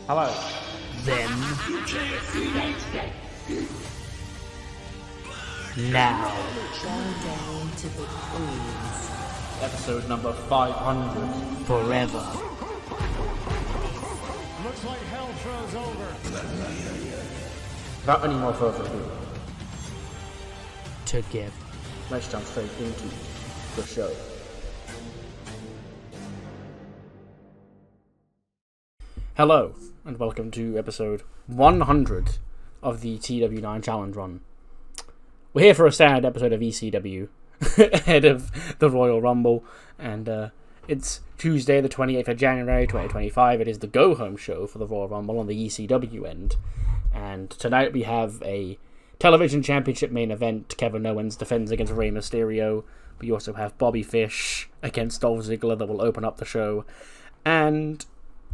Hello. Then. Now. Down to the queens. Episode number 500. Forever. Looks like hell throws over. Without any more further ado, Together. let's jump straight into the show. Hello, and welcome to episode 100 of the TEW IX Challenge Run. We're here for a standard episode of ECW, ahead of the Royal Rumble, and it's Tuesday the 28th of January 2025. It is the go-home show for the Royal Rumble on the ECW end, and tonight we have a television championship main event. Kevin Owens defends against Rey Mysterio. We also have Bobby Fish against Dolph Ziggler that will open up the show, and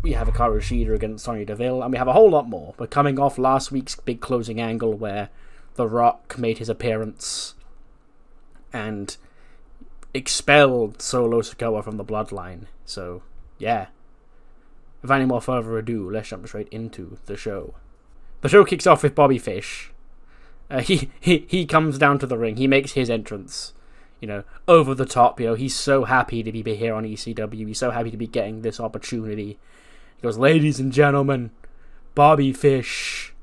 we have a Kushida against Sonya Deville, and we have a whole lot more. We're coming off last week's big closing angle where The Rock made his appearance and expelled Solo Sikoa from the Bloodline. So, yeah. Without any more further ado, let's jump straight into the show. The show kicks off with Bobby Fish. He comes down to the ring. He makes his entrance. Over the top. He's so happy to be here on ECW. He's so happy to be getting this opportunity. He goes, "Ladies and gentlemen, Bobby Fish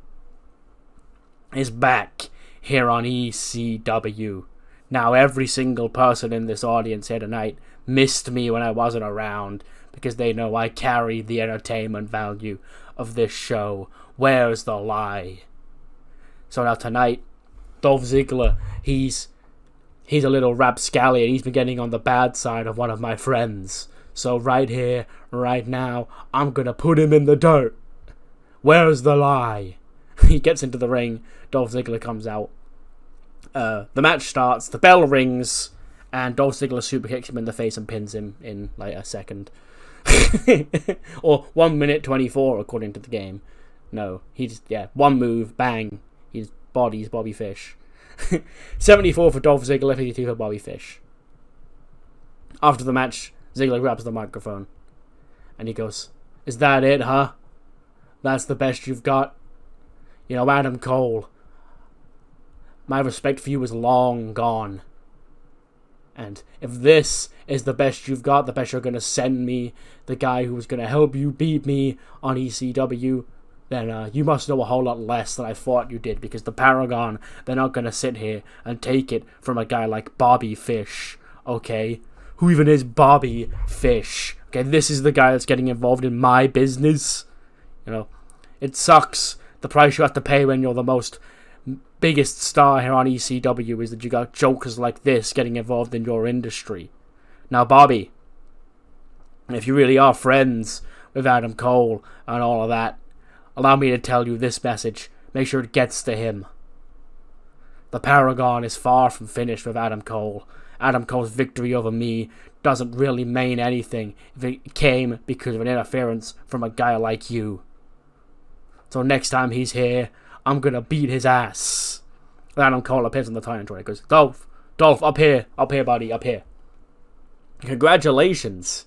is back here on ECW. Now every single person in this audience here tonight missed me when I wasn't around because they know I carry the entertainment value of this show. Where's the lie?" So now tonight, Dolph Ziggler, he's a little rapscallion. He's been getting on the bad side of one of my friends. So right here, right now, I'm gonna put him in the dirt. Where's the lie? He gets into the ring. Dolph Ziggler comes out. The match starts. The bell rings, and Dolph Ziggler super kicks him in the face and pins him in like a second, or 1 minute 24 according to the game. No, one move, bang. His body's Bobby Fish. 74 for Dolph Ziggler, 52 for Bobby Fish. After the match, Ziggler grabs the microphone and he goes, "Is that it, huh? That's the best you've got? Adam Cole, my respect for you is long gone. And if this is the best you've got, the best you're going to send me, the guy who was going to help you beat me on ECW, then you must know a whole lot less than I thought you did, because the Paragon, they're not going to sit here and take it from a guy like Bobby Fish, okay? Who even is Bobby Fish? Okay, this is the guy that's getting involved in my business. It sucks. The price you have to pay when you're the biggest star here on ECW is that you got jokers like this getting involved in your industry. Now, Bobby, if you really are friends with Adam Cole and all of that, allow me to tell you this message. Make sure it gets to him. The Paragon is far from finished with Adam Cole. Adam Cole's victory over me doesn't really mean anything if it came because of an interference from a guy like you. So next time he's here, I'm gonna beat his ass." Adam Cole appears on the title and goes, Dolph, up here, buddy, up here. Congratulations,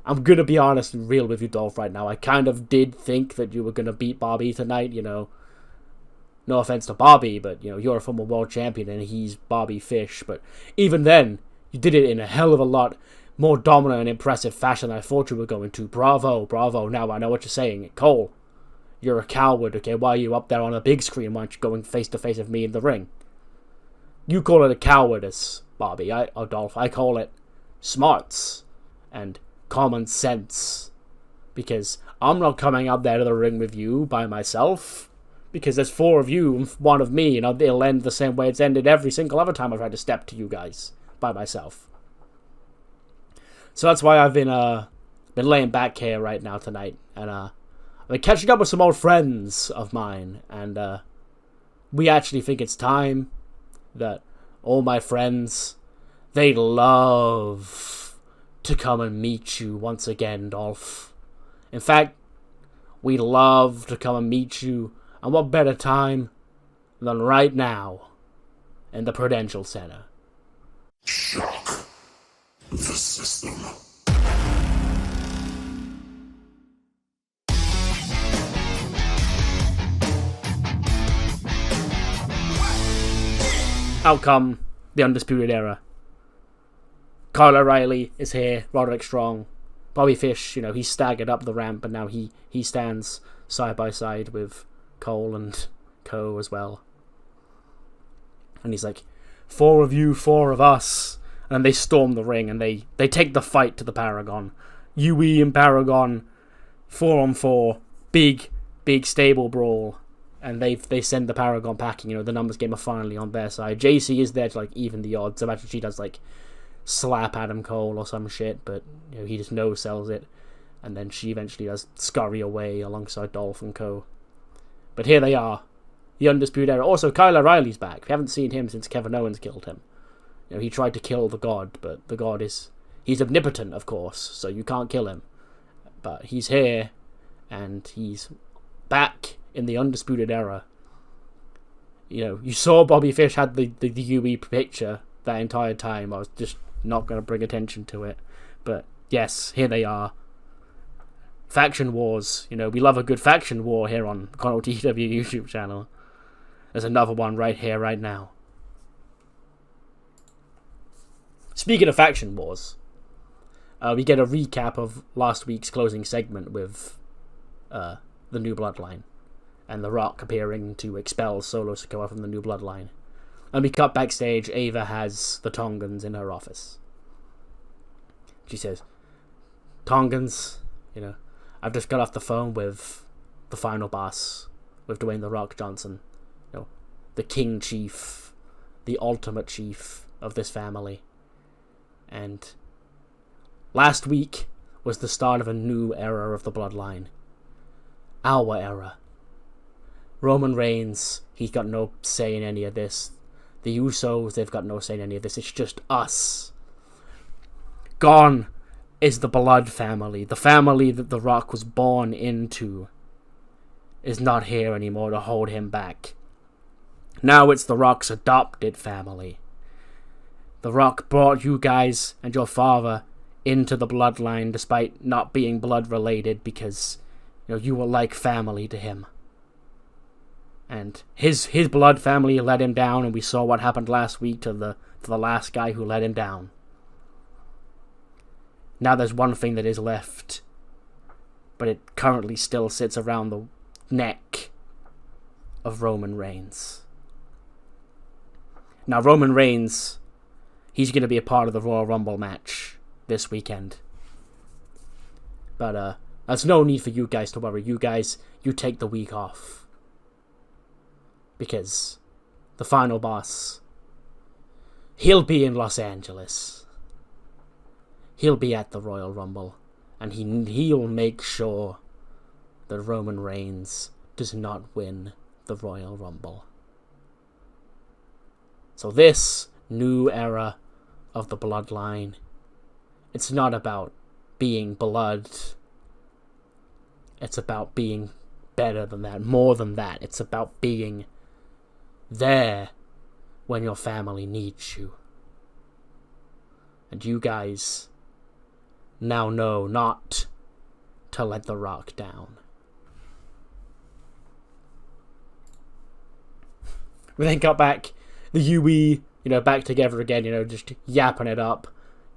I'm gonna be honest and real with you, Dolph, right now. I kind of did think that you were gonna beat Bobby tonight, No offense to Bobby, but, you're a former world champion and he's Bobby Fish. But even then, you did it in a hell of a lot more dominant and impressive fashion than I thought you were going to. Bravo. Now I know what you're saying. Cole, you're a coward, okay? Why are you up there on a big screen? Why aren't you going face to face with me in the ring? You call it a cowardice, Bobby. Dolph, I call it smarts and common sense. Because I'm not coming out there to the ring with you by myself. Because there's 4 of you and 1 of me, and it'll end the same way it's ended every single other time I've tried to step to you guys by myself. So that's why I've been laying back here right now tonight, and I've been catching up with some old friends of mine, and we actually think it's time that all my friends, they'd love to come and meet you once again, Dolph. In fact, we'd love to come and meet you. And what better time than right now in the Prudential Center? Shock the system. out come the Undisputed Era. Kyle O'Reilly is here, Roderick Strong. Bobby Fish, he's staggered up the ramp, and now he stands side by side with Cole and Co as well. And he's like, 4 of you, 4 of us. And they storm the ring, and they take the fight to the Paragon. UE and Paragon, 4-on-4, big stable brawl. And they send the Paragon packing. The numbers game are finally on their side. JC is there to even the odds. Imagine she does slap Adam Cole or some shit, but he just no-sells it, and then she eventually does scurry away alongside Dolph and Co. But here they are, the Undisputed Era. Also, Kyle O'Reilly's back. We haven't seen him since Kevin Owens killed him. He tried to kill the God, but the God he's omnipotent, of course, so you can't kill him. But he's here, and he's back in the Undisputed Era. You saw Bobby Fish had the UE picture that entire time. I was just not going to bring attention to it. But yes, here they are. Faction wars. We love a good faction war here on the Control TEW YouTube channel. There's another one right here, right now. Speaking of faction wars, we get a recap of last week's closing segment with the New Bloodline and The Rock appearing to expel Solo Sikoa from the New Bloodline. And we cut backstage. Ava has the Tongans in her office. She says, Tongans, I've just got off the phone with the final boss, with Dwayne The Rock Johnson, the King Chief, the ultimate chief of this family. And last week was the start of a new era of the Bloodline. Our era. Roman Reigns, he's got no say in any of this. The Usos, they've got no say in any of this. It's just us. Gone is the Blood family. The family that The Rock was born into is not here anymore to hold him back. Now it's The Rock's adopted family. The Rock brought you guys and your father into the Bloodline despite not being blood related because you were like family to him. And his blood family let him down, and we saw what happened last week to the last guy who let him down. Now there's one thing that is left, but it currently still sits around the neck of Roman Reigns. Now Roman Reigns, he's going to be a part of the Royal Rumble match this weekend. But there's no need for you guys to worry. You guys, you take the week off. Because the final boss, he'll be in Los Angeles. He'll be at the Royal Rumble. And he'll make sure that Roman Reigns does not win the Royal Rumble. So this new era of the Bloodline, it's not about being blood. It's about being better than that, more than that. It's about being there when your family needs you. And you guys now know not to let The Rock down. We then got back the UE, back together again, just yapping it up,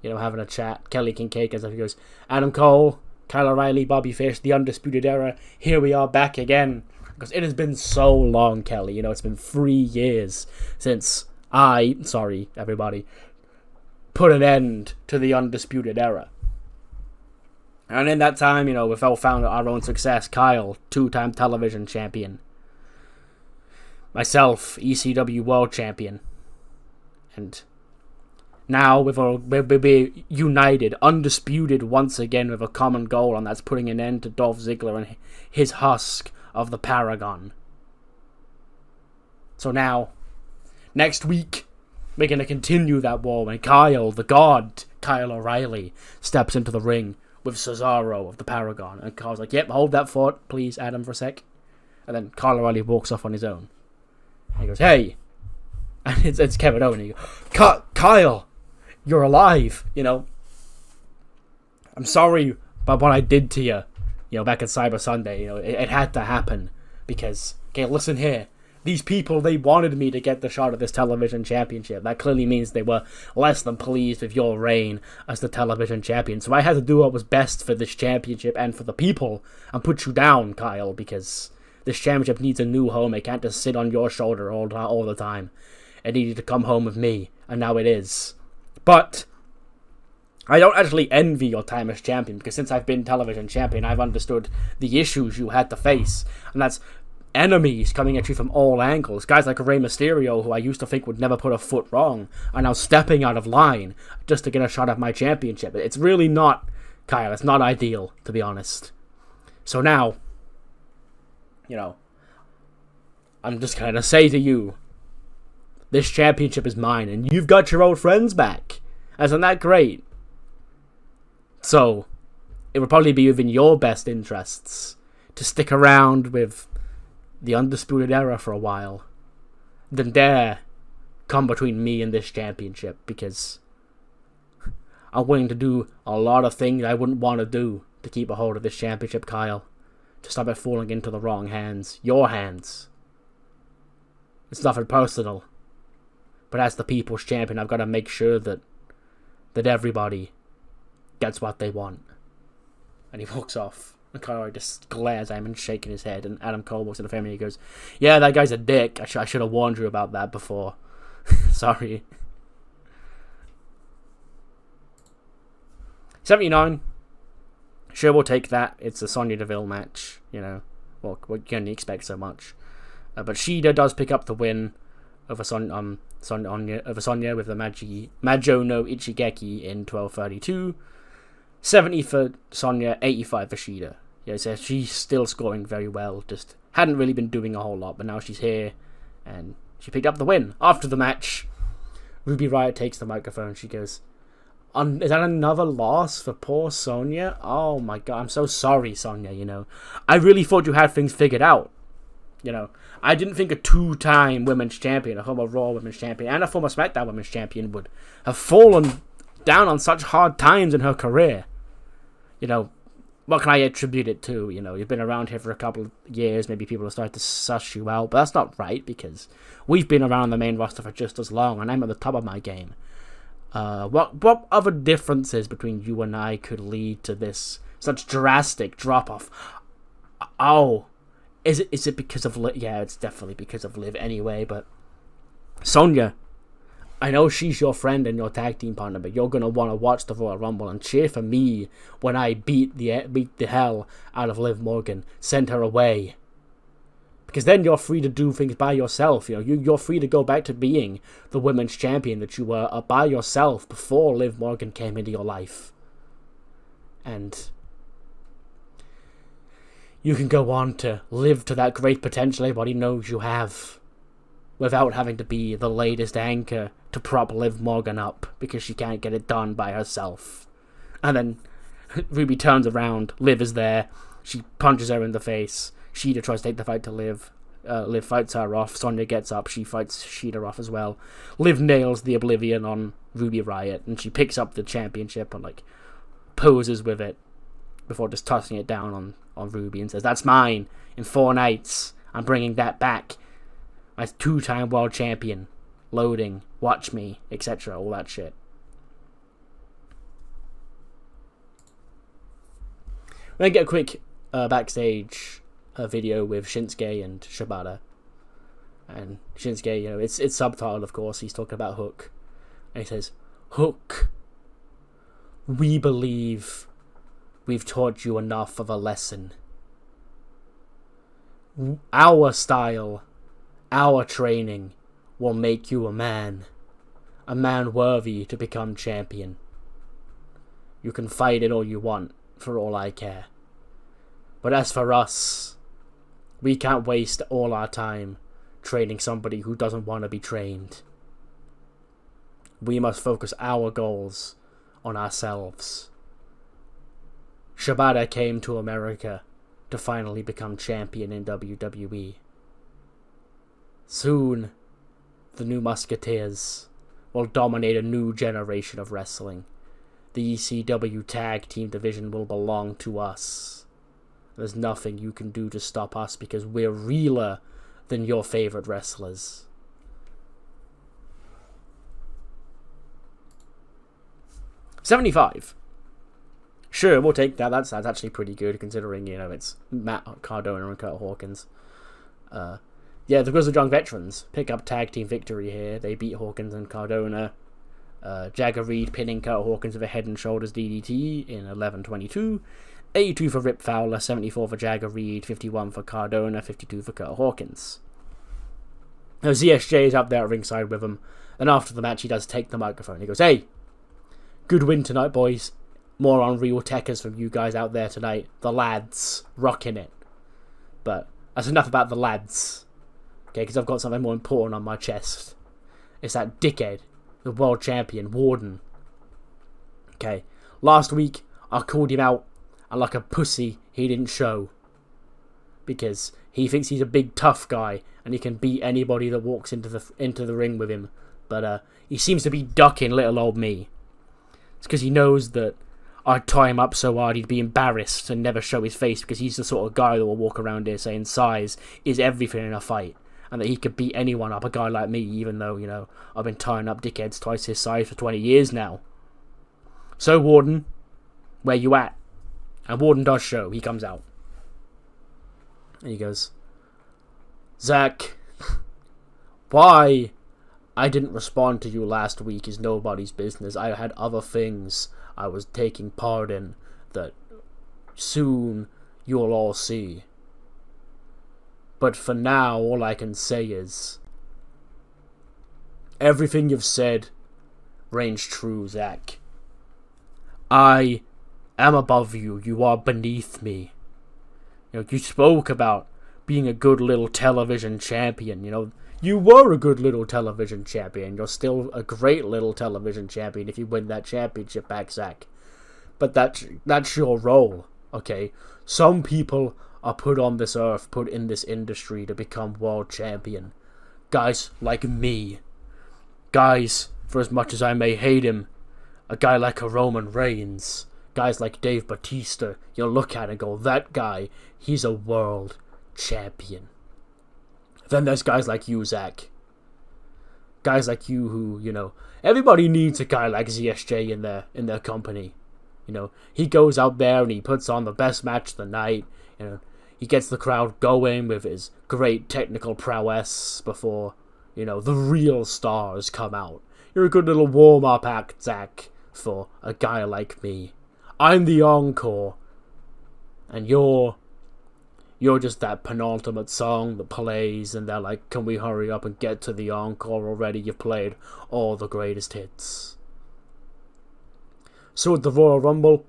having a chat. Kelly Kincaid as he goes, Adam Cole, Kyle O'Reilly, Bobby Fish, the Undisputed Era, here we are back again. Because it has been so long, Kelly. It's been 3 years since everybody, put an end to the Undisputed Era. And in that time, we've all found our own success. Kyle, 2-time television champion. Myself, ECW World Champion. And now we're united, undisputed once again with a common goal, and that's putting an end to Dolph Ziggler and his husk of the Paragon. So now, next week, we're going to continue that war when Kyle, the God, Kyle O'Reilly, steps into the ring with Cesaro of the Paragon. And Kyle's like, yep, hold that thought, please, Adam, for a sec. And then Kyle O'Reilly walks off on his own. And he goes, hey. And it's Kevin Owens. And he goes, Kyle, you're alive, I'm sorry about what I did to you, back at Cyber Sunday. It had to happen. Because, okay, listen here. these people, they wanted me to get the shot at this television championship. That clearly means they were less than pleased with your reign as the television champion. So I had to do what was best for this championship and for the people and put you down, Kyle, because this championship needs a new home. It can't just sit on your shoulder all the time. It needed to come home with me, and now it is. But I don't actually envy your time as champion, because since I've been television champion, I've understood the issues you had to face, and that's enemies coming at you from all angles. Guys like Rey Mysterio, who I used to think would never put a foot wrong, are now stepping out of line just to get a shot at my championship. It's really not, Kyle, it's not ideal, to be honest. So now, I'm just going to say to you, this championship is mine, and you've got your old friends back. Isn't that great? So, it would probably be within your best interests to stick around with the Undisputed Era for a while, then dare come between me and this championship, because I'm willing to do a lot of things I wouldn't want to do to keep a hold of this championship, Kyle, to stop it falling into the wrong hands. Your hands. It's nothing personal, but as the people's champion, I've got to make sure that everybody gets what they want. And he walks off. And Kyle just glares at him and shaking his head. And Adam Cole walks in the family and he goes, "Yeah, that guy's a dick. I should have warned you about that before. Sorry." 79. Sure, we'll take that. It's a Sonya Deville match. Well, we can only expect so much. But Shida does pick up the win over Sonya with the Majo no Ichigeki in 12:32. 70 for Sonya, 85 for Shida. So she's still scoring very well. Just hadn't really been doing a whole lot, but now she's here, and she picked up the win. After the match, Ruby Riott takes the microphone. She goes, "Is that another loss for poor Sonya? Oh my god, I'm so sorry, Sonya. I really thought you had things figured out. I didn't think a two-time women's champion, a former Raw women's champion, and a former SmackDown women's champion would have fallen down on such hard times in her career. What can I attribute it to? You've been around here for a couple of years, maybe people have started to suss you out, but that's not right, because we've been around the main roster for just as long, and I'm at the top of my game. What other differences between you and I could lead to this such drastic drop-off? Oh, is it because of Liv? Yeah, it's definitely because of Liv anyway, but Sonya, I know she's your friend and your tag team partner, but you're going to want to watch the Royal Rumble and cheer for me when I beat the hell out of Liv Morgan, send her away. Because then you're free to do things by yourself. You're free to go back to being the women's champion that you were by yourself before Liv Morgan came into your life. And you can go on to live to that great potential everybody knows you have, without having to be the latest anchor to prop Liv Morgan up because she can't get it done by herself. And then Ruby turns around, Liv is there, she punches her in the face, Shida tries to take the fight to Liv. Liv fights her off, Sonya gets up, she fights Shida off as well. Liv nails the Oblivion on Ruby Riott, and she picks up the championship and poses with it before just tossing it down on Ruby and says, "That's mine, in 4 nights, I'm bringing that back. My 2-time world champion, loading, watch me, etc., all that shit." We're going to get a quick backstage video with Shinsuke and Shibata. And Shinsuke, it's subtitled, of course, he's talking about Hook. And he says, "Hook, we believe we've taught you enough of a lesson. Our style, our training will make you a man worthy to become champion. You can fight it all you want, for all I care. But as for us, we can't waste all our time training somebody who doesn't want to be trained. We must focus our goals on ourselves. Shibata came to America to finally become champion in WWE. Soon, the New Musketeers will dominate a new generation of wrestling. The ECW tag team division will belong to us. There's nothing you can do to stop us because we're realer than your favorite wrestlers. $75. Sure, we'll take that. That's actually pretty good considering, you know, it's Matt Cardona and Kurt Hawkins. Yeah, the Grizzled Young Veterans pick up tag team victory here. They beat Hawkins and Cardona. Jagger Reed pinning Kurt Hawkins with a head and shoulders DDT in 11:22. 82 for Rip Fowler, 74 for Jagger Reed, 51 for Cardona, 52 for Kurt Hawkins. Now ZSJ is up there at ringside with him, and after the match he does take the microphone. He goes, "Hey, good win tonight, boys. More Unreal Techers from you guys out there tonight. The lads, rocking it." But that's enough about the lads. Okay, because I've got something more important on my chest. It's that dickhead, the world champion, Warden. Okay, last week I called him out, and like a pussy, he didn't show. Because he thinks he's a big tough guy, and he can beat anybody that walks into the ring with him. But he seems to be ducking little old me. It's because he knows that I'd tie him up so hard he'd be embarrassed and never show his face, because he's the sort of guy that will walk around here saying size is everything in a fight, and that he could beat anyone up, a guy like me, even though, you know, I've been tying up dickheads twice his size for 20 years now. So, Warden, where you at? And Warden does show. He comes out. And he goes, "Zach, why I didn't respond to you last week is nobody's business. I had other things I was taking part in that soon you'll all see. But for now, all I can say is, everything you've said reigns true, Zach. I am above you. You are beneath me. You know, you spoke about being a good little television champion. You know, you were a good little television champion. You're still a great little television champion if you win that championship back, Zach. But that's your role, okay? Some people are put on this earth, put in this industry to become world champion. Guys like me. Guys, for as much as I may hate him, a guy like a Roman Reigns. Guys like Dave Bautista, you'll look at and go, that guy, he's a world champion. Then there's guys like you, Zach. Guys like you who, you know, everybody needs a guy like ZSJ in their company. You know, he goes out there and he puts on the best match of the night. You know, he gets the crowd going with his great technical prowess before, you know, the real stars come out. You're a good little warm-up act, Zach, for a guy like me. I'm the encore, and you're just that penultimate song that plays, and they're like, can we hurry up and get to the encore already? You've played all the greatest hits. So at the Royal Rumble,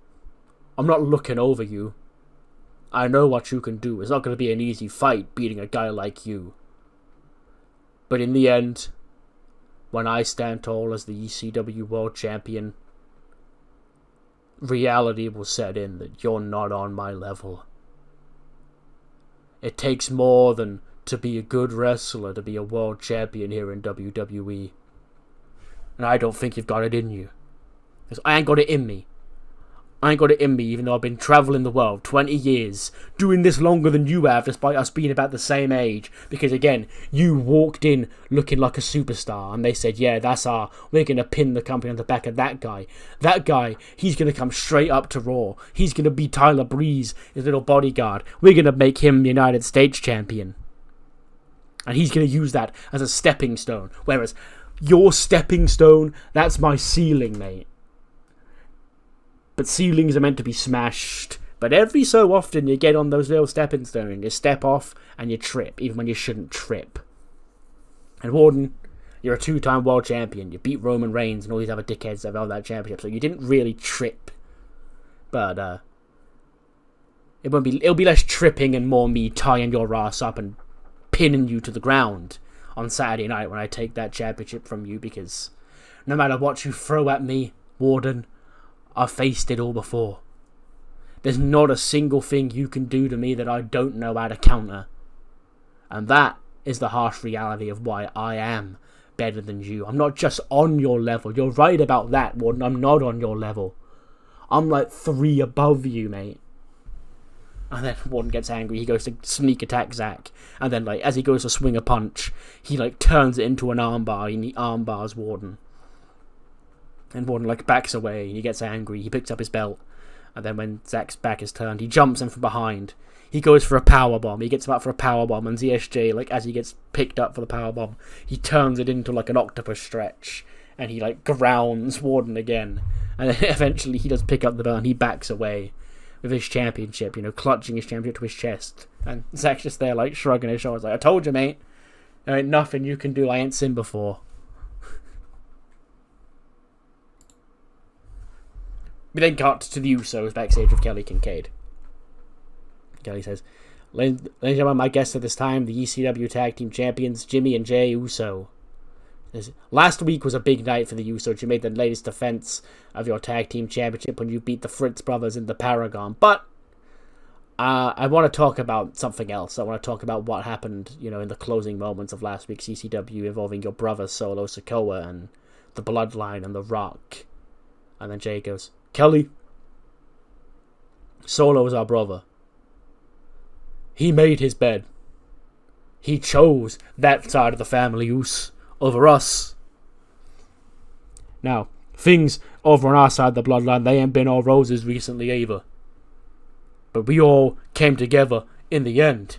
I'm not looking over you. I know what you can do. It's not going to be an easy fight beating a guy like you. But in the end, when I stand tall as the ECW World Champion, reality will set in that you're not on my level. It takes more than to be a good wrestler to be a world champion here in WWE. And I don't think you've got it in you. Because I ain't got it in me. I ain't got it in me, even though I've been travelling the world 20 years, doing this longer than you have, despite us being about the same age. Because again, you walked in looking like a superstar, and they said, yeah, we're going to pin the company on the back of that guy. That guy, he's going to come straight up to Raw. He's going to be Tyler Breeze, his little bodyguard. We're going to make him the United States champion. And he's going to use that as a stepping stone. Whereas, your stepping stone, that's my ceiling, mate. But ceilings are meant to be smashed. But every so often you get on those little stepping stones. You step off and you trip, even when you shouldn't trip. And Warden, you're a 2-time world champion. You beat Roman Reigns and all these other dickheads that have held that championship. So you didn't really trip. But it'll be less tripping and more me tying your ass up and pinning you to the ground on Saturday night when I take that championship from you. Because no matter what you throw at me, Warden, I've faced it all before. There's not a single thing you can do to me that I don't know how to counter. And that is the harsh reality of why I am better than you. I'm not just on your level. You're right about that, Warden. I'm not on your level. I'm like 3 above you, mate. And then Warden gets angry. He goes to sneak attack Zack. And then, like, as he goes to swing a punch, he, like, turns it into an armbar, and he armbars Warden. And Warden, like, backs away, and he gets angry. He picks up his belt. And then when Zack's back is turned, he jumps in from behind. He goes for a powerbomb. He gets him up for a powerbomb. And ZSJ, like, as he gets picked up for the powerbomb, he turns it into, like, an octopus stretch. And he, like, grounds Warden again. And then eventually he does pick up the belt and he backs away with his championship, you know, clutching his championship to his chest. And Zack's just there, like, shrugging his shoulders, like, I told you, mate. There ain't nothing you can do I ain't seen before. We then cut to the Usos backstage with Kelly Kincaid. Kelly says, Ladies and gentlemen, my guests at this time, the ECW Tag Team Champions, Jimmy and Jay Uso. Last week was a big night for the Usos. You made the latest defense of your Tag Team Championship when you beat the Fritz brothers in the Paragon. But I want to talk about something else. I want to talk about what happened, you know, in the closing moments of last week's ECW involving your brother Solo Sikoa and the Bloodline and The Rock. And then Jay goes, Kelly, Solo is our brother. He made his bed. He chose that side of the family use over us. Now, things over on our side of the bloodline, they ain't been all roses recently either. But we all came together in the end.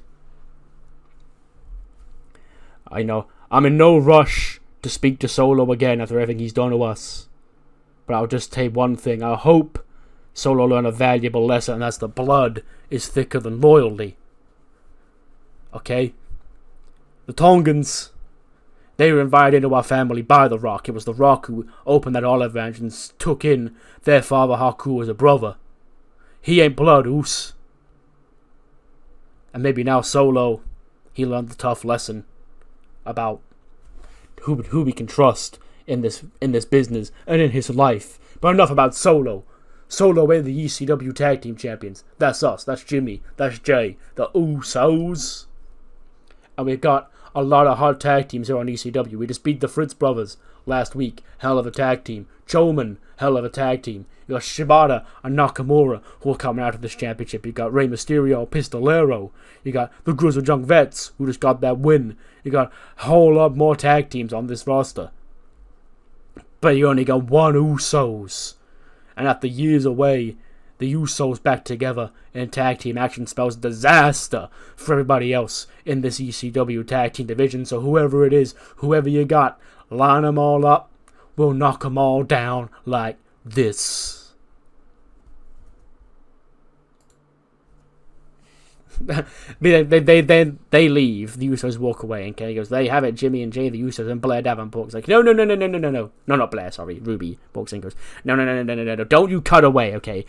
I know, I'm in no rush to speak to Solo again after everything he's done to us. But I'll just say one thing. I hope Solo learned a valuable lesson, and that's the blood is thicker than loyalty. Okay? The Tongans, they were invited into our family by The Rock. It was The Rock who opened that olive branch and took in their father Haku as a brother. He ain't blood, oos. And maybe now Solo, he learned the tough lesson about who we can trust in this business and in his life. But enough about Solo. Solo and the ECW Tag Team Champions. That's us. That's Jimmy. That's Jay. The Usos. And we've got a lot of hard tag teams here on ECW. We just beat the Fritz brothers last week. Hell of a tag team. Choman, hell of a tag team. You got Shibata and Nakamura who are coming out of this championship. You got Rey Mysterio, Pistolero. You got the Grizzled Young Vets who just got that win. You got a whole lot more tag teams on this roster. But you only got one Usos. And after years away, the Usos back together in tag team action spells disaster for everybody else in this ECW tag team division. So whoever it is, whoever you got, line them all up. We'll knock them all down like this. they leave. The Usos walk away, and Kenny goes, "There you have it, Jimmy and Jay, the Usos." And Blair Davenport's like, "No, not Blair. Sorry, Ruby." Walks in, and goes, "No, don't you cut away, okay?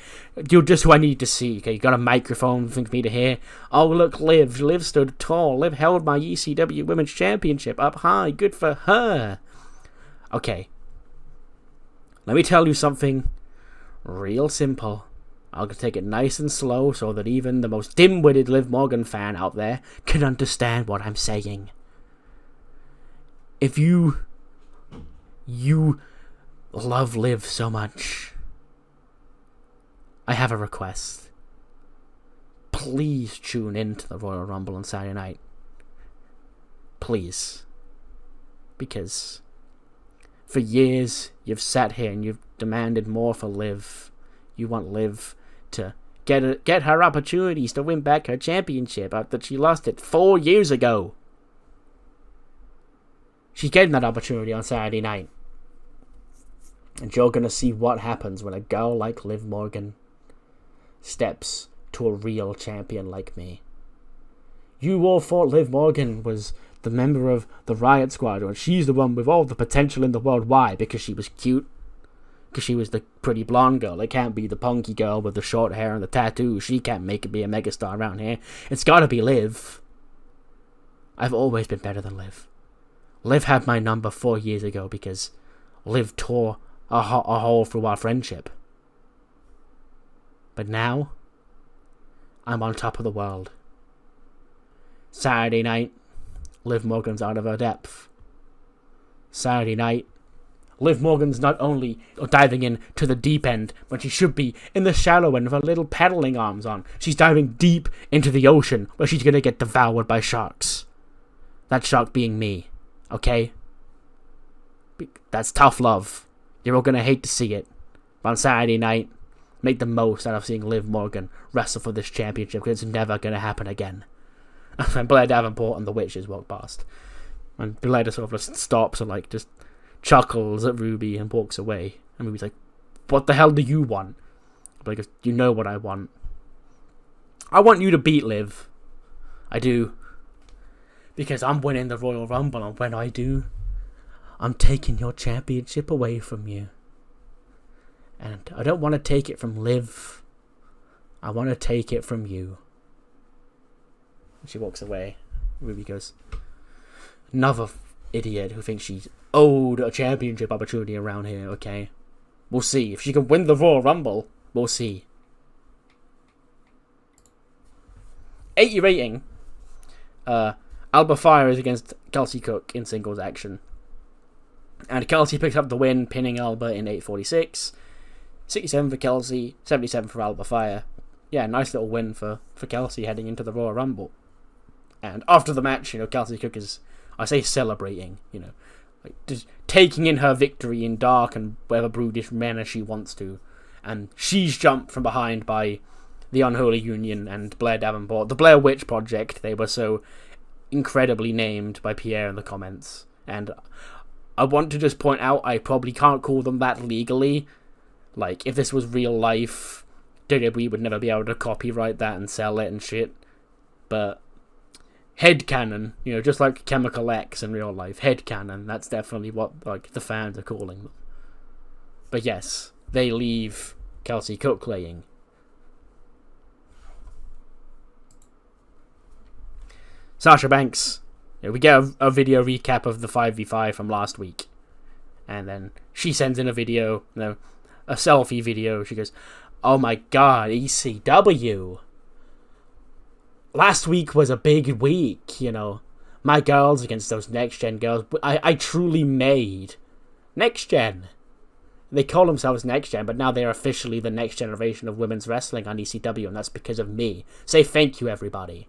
You're just who I need to see. Okay, you got a microphone for me to hear. Oh look, Liv stood tall. Liv held my ECW Women's Championship up high. Good for her. Okay, let me tell you something real simple. I'll take it nice and slow so that even the most dim-witted Liv Morgan fan out there can understand what I'm saying. If you love Liv so much, I have a request. Please tune in to the Royal Rumble on Saturday night. Please. Because for years you've sat here and you've demanded more for Liv. You want Liv to get her opportunities to win back her championship after she lost it 4 years ago. She's getting that opportunity on Saturday night. And you're going to see what happens when a girl like Liv Morgan steps to a real champion like me. You all thought Liv Morgan was the member of the Riott Squad, and she's the one with all the potential in the world. Why? Because she was cute? Because she was the pretty blonde girl. It can't be the punky girl with the short hair and the tattoos. She can't make it be a megastar around here. It's gotta be Liv. I've always been better than Liv. Liv had my number 4 years ago because Liv tore a hole through our friendship. But now, I'm on top of the world. Saturday night, Liv Morgan's out of her depth. Saturday night, Liv Morgan's not only diving in to the deep end, but she should be in the shallow end with her little paddling arms on. She's diving deep into the ocean, where she's gonna get devoured by sharks. That shark being me, okay? That's tough love. You're all gonna hate to see it. But on Saturday night, make the most out of seeing Liv Morgan wrestle for this championship, because it's never gonna happen again. And Blair Davenport and the Witches walk past. And Blair just sort of just stops and like just chuckles at Ruby and walks away. And Ruby's like, what the hell do you want? Blair goes, you know what I want. I want you to beat Liv. I do. Because I'm winning the Royal Rumble, and when I do, I'm taking your championship away from you. And I don't want to take it from Liv. I want to take it from you. And she walks away. Ruby goes, another idiot who thinks she's owed a championship opportunity around here, okay? We'll see. If she can win the Royal Rumble, we'll see. 80 rating. Alba Fire is against Kelsey Cook in singles action. And Kelsey picks up the win, pinning Alba in 8:46. 67 for Kelsey, 77 for Alba Fire. Yeah, nice little win for Kelsey heading into the Royal Rumble. And after the match, Kelsey Cook is, I say, celebrating, like just taking in her victory in dark and whatever brutish manner she wants to. And she's jumped from behind by the Unholy Union and Blair Davenport. The Blair Witch Project, they were so incredibly named by Pierre in the comments. And I want to just point out, I probably can't call them that legally. Like, if this was real life, WWE would never be able to copyright that and sell it and shit. But headcanon, just like Chemical X in real life, headcanon, that's definitely what like the fans are calling them. But yes, they leave Kelsey Cook laying. Sasha Banks, we get a video recap of the 5v5 from last week. And then she sends in a video, a selfie video. She goes, oh my god, ECW. Last week was a big week, My girls against those Next Gen girls. I truly made Next Gen. They call themselves Next Gen, but now they're officially the next generation of women's wrestling on ECW, and that's because of me. Say thank you, everybody.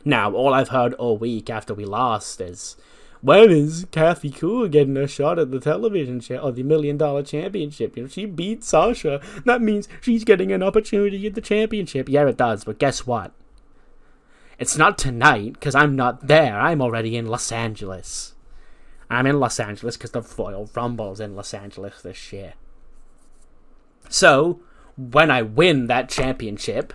Now, all I've heard all week after we lost is, when is Kathy Cool getting a shot at the television or the $1 Million Championship? She beat Sasha. That means she's getting an opportunity at the championship. Yeah, it does, but guess what? It's not tonight, because I'm not there. I'm already in Los Angeles. I'm in Los Angeles because the Royal Rumble's in Los Angeles this year. So, when I win that championship,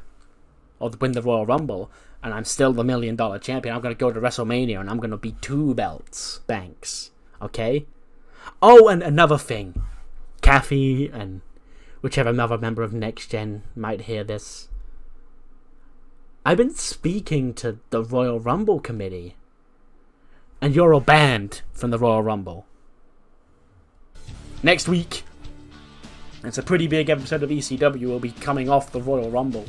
or win the Royal Rumble, and I'm still the $1 Million Champion, I'm going to go to WrestleMania and I'm going to be 2 belts, Banks. Okay? Oh, and another thing. Kathy and whichever other member of Next Gen might hear this. I've been speaking to the Royal Rumble committee. And you're all banned from the Royal Rumble. Next week, it's a pretty big episode of ECW. We'll be coming off the Royal Rumble.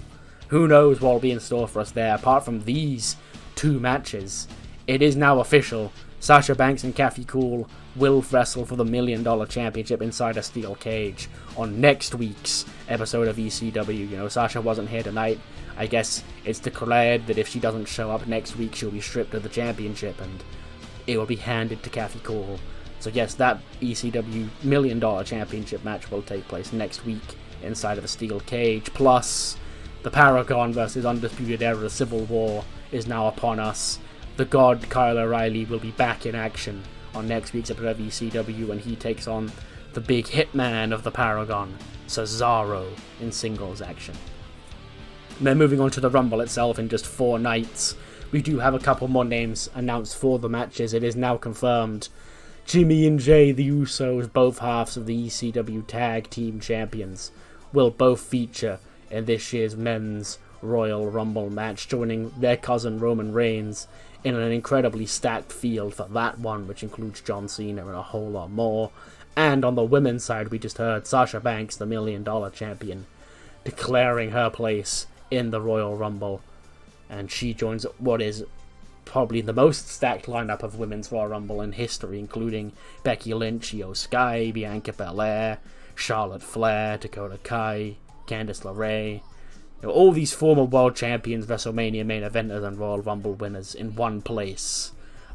Who knows what will be in store for us there, apart from these 2 matches. It is now official. Sasha Banks and Kathy Cool will wrestle for the $1 Million Championship inside a steel cage on next week's episode of ECW. Sasha wasn't here tonight. I guess it's declared that if she doesn't show up next week, she'll be stripped of the championship and it will be handed to Kathy Cool. So yes, that ECW $1 Million Championship match will take place next week inside of a steel cage. Plus, the Paragon versus Undisputed Era Civil War is now upon us. The God Kyle O'Reilly will be back in action on next week's episode of ECW when he takes on the big hitman of the Paragon, Cesaro, in singles action. And then moving on to the Rumble itself in just 4 nights, we do have a couple more names announced for the matches. It is now confirmed. Jimmy and Jay, the Usos, both halves of the ECW Tag Team Champions, will both feature in this year's Men's Royal Rumble match, joining their cousin Roman Reigns in an incredibly stacked field for that one, which includes John Cena and a whole lot more. And on the women's side, we just heard Sasha Banks, the $1 Million Champion, declaring her place in the Royal Rumble, and she joins what is probably the most stacked lineup of Women's Royal Rumble in history, including Becky Lynch, Io Sky, Bianca Belair, Charlotte Flair, Dakota Kai, Candice LeRae. All these former world champions, WrestleMania main eventers, and Royal Rumble winners in one place.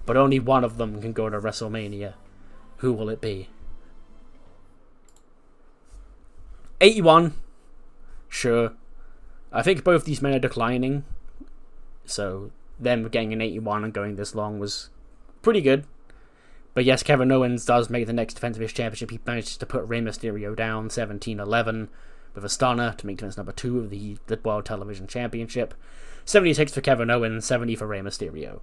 But only one of them can go to WrestleMania. Who will it be? 81. Sure. I think both these men are declining. So them getting an 81 and going this long was pretty good. But yes, Kevin Owens does make the next defense of his championship. He manages to put Rey Mysterio down 17-11 with a stunner to make defense number 2 of the World Television Championship. 76 for Kevin Owens, 70 for Rey Mysterio.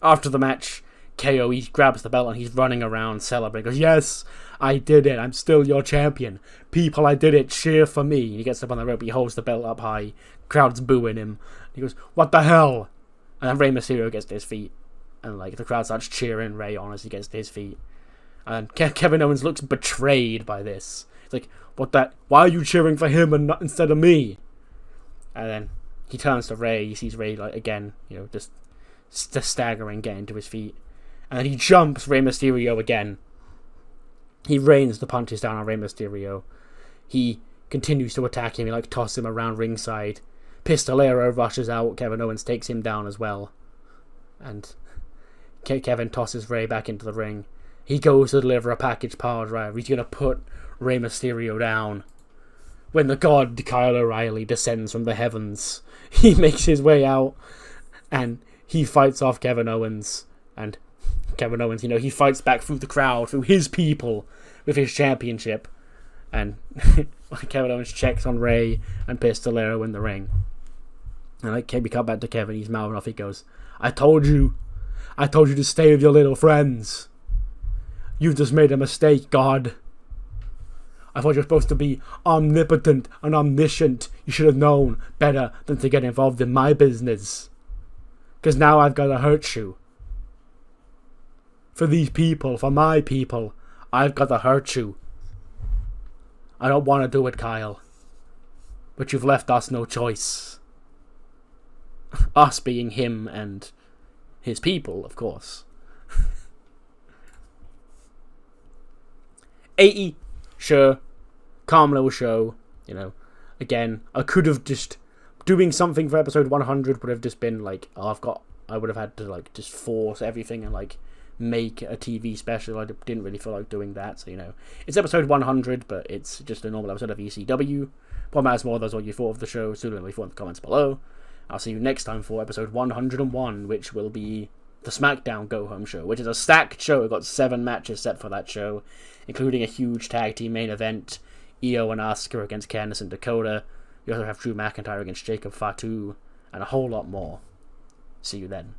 After the match, KO, he grabs the belt and he's running around celebrating. He goes, yes, I did it. I'm still your champion. People, I did it. Cheer for me. He gets up on the rope. He holds the belt up high. Crowd's booing him. He goes, what the hell? And then Rey Mysterio gets to his feet. And like the crowd starts cheering Rey on as he gets to his feet. And Kevin Owens looks betrayed by this. It's like, why are you cheering for him and not instead of me? And then he turns to Rey. He sees Rey like again, just staggering, getting to his feet. And then he jumps Rey Mysterio again. He rains the punches down on Rey Mysterio. He continues to attack him. He tosses him around ringside. Pistolero rushes out. Kevin Owens takes him down as well. And Kevin tosses Rey back into the ring. He goes to deliver a package power driver. He's going to put Rey Mysterio down. When the god Kyle O'Reilly descends from the heavens, he makes his way out and he fights off Kevin Owens. And Kevin Owens, he fights back through the crowd, through his people, with his championship. And Kevin Owens checks on Rey and Pistolero in the ring. And we cut back to Kevin. He's mouthing off. He goes, I told you to stay with your little friends. You've just made a mistake, God. I thought you were supposed to be omnipotent and omniscient. You should have known better than to get involved in my business. Because now I've got to hurt you. For these people, for my people, I've got to hurt you. I don't want to do it, Kyle. But you've left us no choice. Us being him and his people, of course. 80, sure. Calm little show, Again, I could have just... Doing something for episode 100 would have just been I would have had to just force everything and make a TV special. I didn't really feel like doing that, so it's episode 100, but it's just a normal episode of ECW. What matters more, that's what you thought of the show. So let me know in the comments below. I'll see you next time for episode 101, which will be the SmackDown Go Home show, which is a stacked show. We've got 7 matches set for that show, including a huge tag team main event, Io and Asuka against Candice and Dakota. We also have Drew McIntyre against Jacob Fatu, and a whole lot more. See you then.